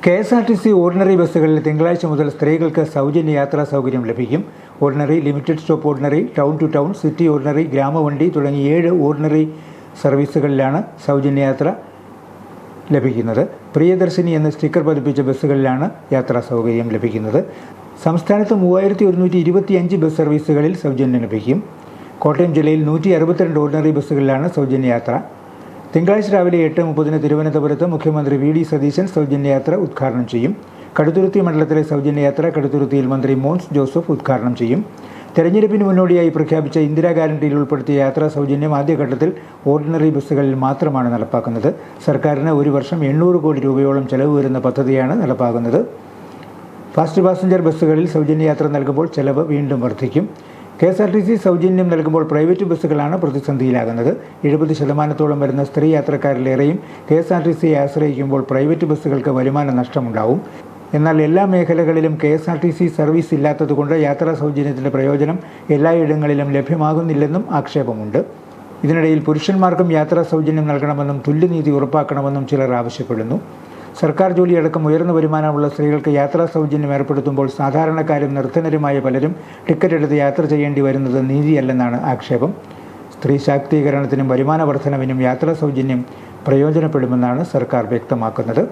KSRTC ordinary ബസ്സുകളിൽ തിങ്കളാഴ്ച മുതൽ സ്ത്രീകൾക്ക് സൗജന്യ യാത്രാ സൗകര്യം ലഭിക്കും. Ordinary, limited stop ordinary, town to town, city ordinary, ഗ്രാമവണ്ടി തുടങ്ങി 7 ഓർഡിനറി സർവീസുകളിലാണ് സൗജന്യ യാത്ര ലഭിക്കുന്നത്. പ്രിയദർശിനി എന്ന സ്റ്റിക്കർ പതിപ്പിച്ച ബസ്സുകളിലാണ് യാത്രാ സൗകര്യം ലഭിക്കുന്നത്. സംസ്ഥാനത്ത് 3125 ബസ് സർവീസുകളിൽ സൗജന്യം ലഭിക്കും. കോട്ടയം ജില്ലയിൽ 162 ഓർഡിനറി ബസ്സുകളിലാണ് സൗജന്യ യാത്ര. തിങ്കളാഴ്ച രാവിലെ 8:30 തിരുവനന്തപുരത്ത് മുഖ്യമന്ത്രി വി.ഡി. സതീശൻ സൗജന്യയാത്ര ഉദ്ഘാടനം ചെയ്യും. കടുത്തുരുത്തി മണ്ഡലത്തിലെ സൗജന്യയാത്ര കടുത്തുരുത്തിയിൽ മന്ത്രി മോൻസ് ജോസഫ് ഉദ്ഘാടനം ചെയ്യും. തെരഞ്ഞെടുപ്പിന് മുന്നോടിയായി പ്രഖ്യാപിച്ച ഇന്ദിരാ ഗ്യാരണ്ടിയിൽ ഉൾപ്പെടുത്തിയ യാത്രാ സൗജന്യം ആദ്യഘട്ടത്തിൽ ഓർഡിനറി ബസ്സുകളിൽ മാത്രമാണ് നടപ്പാക്കുന്നത്. സർക്കാരിന് ഒരു വർഷം 800 കോടി രൂപയോളം ചെലവ് വരുന്ന പദ്ധതിയാണ് നടപ്പാക്കുന്നത്. ഫാസ്റ്റ് പാസഞ്ചർ ബസ്സുകളിൽ സൗജന്യയാത്ര നൽകുമ്പോൾ ചെലവ് വീണ്ടും വർദ്ധിക്കും. കെ.എസ്.ആർ.ടി.സി സൗജന്യം നൽകുമ്പോൾ പ്രൈവറ്റ് ബസ്സുകളാണ് പ്രതിസന്ധിയിലാകുന്നത്. 70% വരുന്ന സ്ത്രീ യാത്രക്കാരിലേറെയും കെ.എസ്.ആർ.ടി.സിയെ ആശ്രയിക്കുമ്പോൾ പ്രൈവറ്റ് ബസ്സുകൾക്ക് വരുമാന നഷ്ടമുണ്ടാവും. എന്നാൽ എല്ലാ മേഖലകളിലും കെ.എസ്.ആർ.ടി.സി സർവീസ് ഇല്ലാത്തതുകൊണ്ട് യാത്രാ സൗജന്യത്തിൻ്റെ പ്രയോജനം എല്ലായിടങ്ങളിലും ലഭ്യമാകുന്നില്ലെന്നും ആക്ഷേപമുണ്ട്. ഇതിനിടയിൽ പുരുഷന്മാർക്കും യാത്രാ സൗജന്യം നൽകണമെന്നും തുല്യനീതി ഉറപ്പാക്കണമെന്നും ചിലർ ആവശ്യപ്പെടുന്നു. സർക്കാർ ജോലിയടക്കം ഉയർന്ന വരുമാനമുള്ള സ്ത്രീകൾക്ക് യാത്രാ സൗജന്യം ഏർപ്പെടുത്തുമ്പോൾ സാധാരണക്കാരും നിർധനരുമായ പലരും ടിക്കറ്റ് എടുത്ത് യാത്ര ചെയ്യേണ്ടി വരുന്നത് നീതിയല്ലെന്നാണ് ആക്ഷേപം. സ്ത്രീ ശാക്തീകരണത്തിനും വരുമാന വർധനവിനും യാത്രാ സൗജന്യം പ്രയോജനപ്പെടുമെന്നാണ് സർക്കാർ വ്യക്തമാക്കുന്നത്.